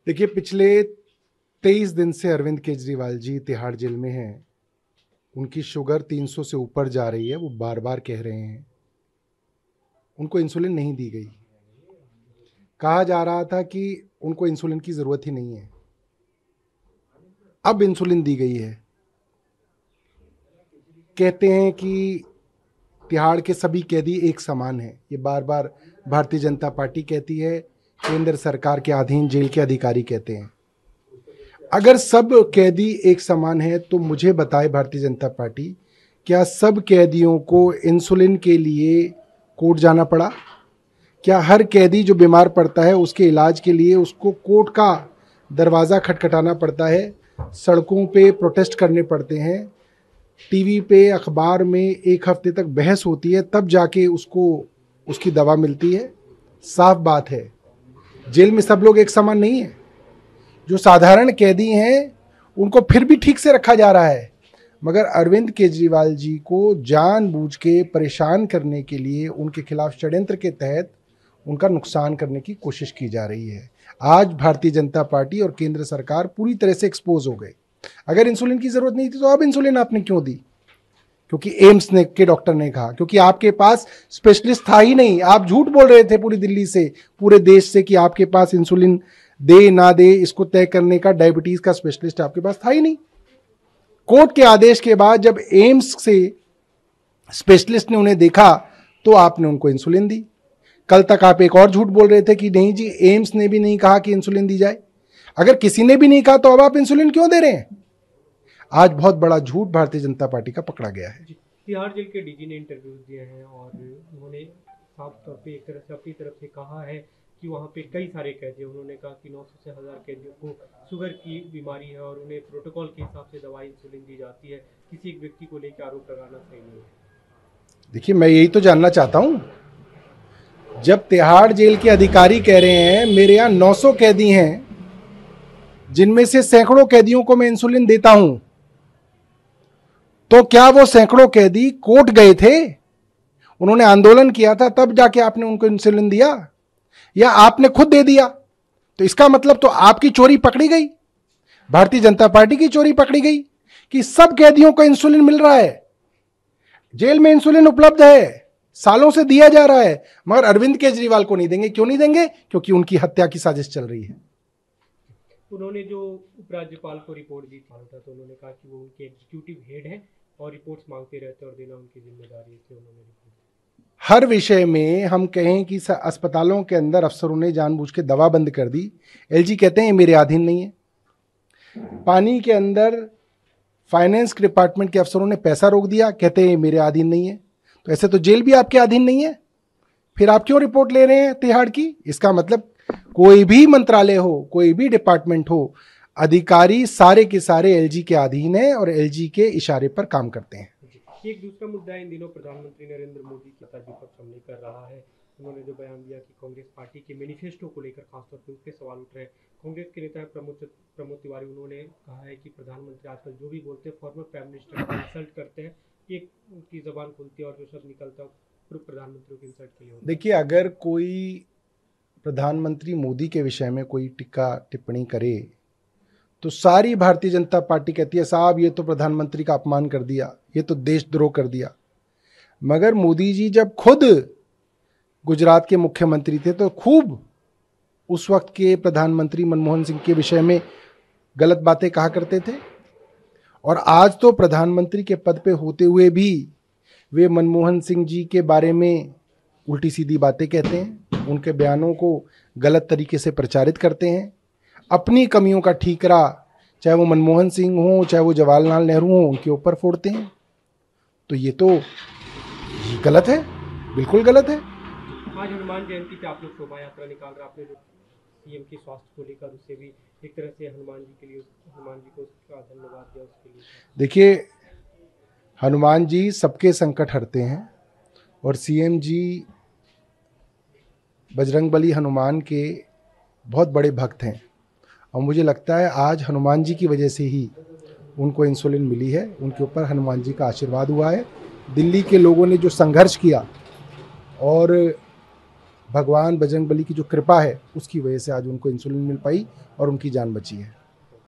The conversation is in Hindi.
देखिए, पिछले 23 दिन से अरविंद केजरीवाल जी तिहाड़ जेल में हैं। उनकी शुगर 300 से ऊपर जा रही है। वो बार बार कह रहे हैं उनको इंसुलिन नहीं दी गई। कहा जा रहा था कि उनको इंसुलिन की ज़रूरत ही नहीं है, अब इंसुलिन दी गई है। कहते हैं कि तिहाड़ के सभी कैदी एक समान हैं। ये बार बार भारतीय जनता पार्टी कहती है, केंद्र सरकार के अधीन जेल के अधिकारी कहते हैं। अगर सब कैदी एक समान है तो मुझे बताए भारतीय जनता पार्टी, क्या सब कैदियों को इंसुलिन के लिए कोर्ट जाना पड़ा? क्या हर कैदी जो बीमार पड़ता है उसके इलाज के लिए उसको कोर्ट का दरवाज़ा खटखटाना पड़ता है, सड़कों पे प्रोटेस्ट करने पड़ते हैं, टीवी पे अखबार में एक हफ्ते तक बहस होती है, तब जाके उसको उसकी दवा मिलती है? साफ बात है, जेल में सब लोग एक समान नहीं है। जो साधारण कैदी हैं उनको फिर भी ठीक से रखा जा रहा है, मगर अरविंद केजरीवाल जी को जानबूझ के परेशान करने के लिए उनके खिलाफ षड्यंत्र के तहत उनका नुकसान करने की कोशिश की जा रही है। आज भारतीय जनता पार्टी और केंद्र सरकार पूरी तरह से एक्सपोज हो गए। अगर इंसुलिन की जरूरत नहीं थी तो अब इंसुलिन आपने क्यों दी? क्योंकि एम्स ने के डॉक्टर ने कहा, क्योंकि आपके पास स्पेशलिस्ट था ही नहीं। आप झूठ बोल रहे थे पूरी दिल्ली से, पूरे देश से, कि आपके पास इंसुलिन दे ना दे इसको तय करने का डायबिटीज का स्पेशलिस्ट आपके पास था ही नहीं। कोर्ट के आदेश के बाद जब एम्स से स्पेशलिस्ट ने उन्हें देखा तो आपने उनको इंसुलिन दी। कल तक आप एक और झूठ बोल रहे थे कि नहीं जी, एम्स ने भी नहीं कहा कि इंसुलिन दी जाए। अगर किसी ने भी नहीं कहा तो अब आप इंसुलिन क्यों दे रहे हैं? आज बहुत बड़ा झूठ भारतीय जनता पार्टी का पकड़ा गया है। तिहाड़ जेल के डीजी ने इंटरव्यू दिए हैं और उन्होंने साफ तौर पे एक तरह से अपनी तरफ से कहा है कि वहाँ पे कई सारे कैदी हैं। उन्होंने कहा कि 900 से 1000 कैदियों को शुगर की बीमारी है और उन्हें प्रोटोकॉल के हिसाब से दवाई इंसुलिन दी जाती है। किसी एक व्यक्ति को लेकर आरोप लगाना सही नहीं है। देखिए, मैं यही तो जानना चाहता हूं। जब तिहाड़ जेल के अधिकारी कह रहे हैं मेरे यहाँ 900 कैदी हैं जिनमें से सैकड़ों कैदियों को मैं इंसुलिन देता हूं, तो क्या वो सैकड़ों कैदी कोर्ट गए थे, उन्होंने आंदोलन किया था, तब जाके आपने उनको इंसुलिन दिया, या आपने खुद दे दिया? तो इसका मतलब तो आपकी चोरी पकड़ी गई, भारतीय जनता पार्टी की चोरी पकड़ी गई कि सब कैदियों को इंसुलिन मिल रहा है, जेल में इंसुलिन उपलब्ध है, सालों से दिया जा रहा है, मगर अरविंद केजरीवाल को नहीं देंगे। क्यों नहीं देंगे? क्योंकि उनकी हत्या की साजिश चल रही है। उन्होंने जो उपराज्यपाल को रिपोर्ट दी था तो उन्होंने कहा कि वो उनके एग्जीक्यूटिव हेड हैं और रिपोर्ट्स मांगते रहते और देना उनकी जिम्मेदारी है, इसलिए उन्होंने रिपोर्ट। हर विषय में हम कहें कि अस्पतालों के अंदर अफसरों ने जानबूझ के दवा बंद कर दी, एलजी कहते हैं ये मेरे अधीन नहीं है। पानी के अंदर फाइनेंस के डिपार्टमेंट के अफसरों ने पैसा रोक दिया, कहते हैं ये मेरे अधीन नहीं है। तो ऐसे तो जेल भी आपके अधीन नहीं है, फिर आप क्यों रिपोर्ट ले रहे हैं तिहाड़ की? इसका मतलब कोई भी मंत्रालय हो, कोई भी डिपार्टमेंट हो, अधिकारी सारे के सारे एलजी के अधीन है और एलजी के इशारे पर काम करते हैं। एक दूसरा मुद्दा इन दिनों प्रधानमंत्री नरेंद्र मोदी की विपक्ष हमले कर रहा है। उन्होंने जो बयान दिया कि कांग्रेस पार्टी के मैनिफेस्टो को लेकर खासतौर पर उसके सवाल उठ रहे हैं। कांग्रेस के नेता प्रमोद तिवारी, उन्होंने कहा है कि प्रधानमंत्री आजकल जो भी बोलते हैं फॉर्मर प्राइम मिनिस्टर को इंसल्ट करते हैं, एक उनकी जबान खुलती है और जो शब्द निकलता है पूर्व प्रधानमंत्री को इंसल्ट के लिए। देखिए, अगर कोई प्रधानमंत्री मोदी के विषय में कोई टिक्का टिप्पणी करे तो सारी भारतीय जनता पार्टी कहती है साहब ये तो प्रधानमंत्री का अपमान कर दिया, ये तो देशद्रोह कर दिया। मगर मोदी जी जब खुद गुजरात के मुख्यमंत्री थे तो खूब उस वक्त के प्रधानमंत्री मनमोहन सिंह के विषय में गलत बातें कहा करते थे, और आज तो प्रधानमंत्री के पद पे होते हुए भी वे मनमोहन सिंह जी के बारे में उल्टी सीधी बातें कहते हैं, उनके बयानों को गलत तरीके से प्रचारित करते हैं, अपनी कमियों का ठीकरा चाहे वो मनमोहन सिंह हो चाहे वो जवाहरलाल नेहरू हो उनके ऊपर फोड़ते हैं। तो ये तो गलत है, बिल्कुल गलत है। आज हनुमान जयंती पे आप लोग शोभा यात्रा निकाल रहे, आपने जो सीएम की स्वास्थ्य को लेकर उससे भी एक तरह से हनुमान जी के लिए, हनुमान जी को उसका धन्यवाद दिया उसके लिए। देखिए, हनुमान जी सबके संकट हरते हैं और सीएम जी बजरंगबली हनुमान के बहुत बड़े भक्त हैं, और मुझे लगता है आज हनुमान जी की वजह से ही उनको इंसुलिन मिली है, उनके ऊपर हनुमान जी का आशीर्वाद हुआ है। दिल्ली के लोगों ने जो संघर्ष किया और भगवान बजरंगबली की जो कृपा है उसकी वजह से आज उनको इंसुलिन मिल पाई और उनकी जान बची है।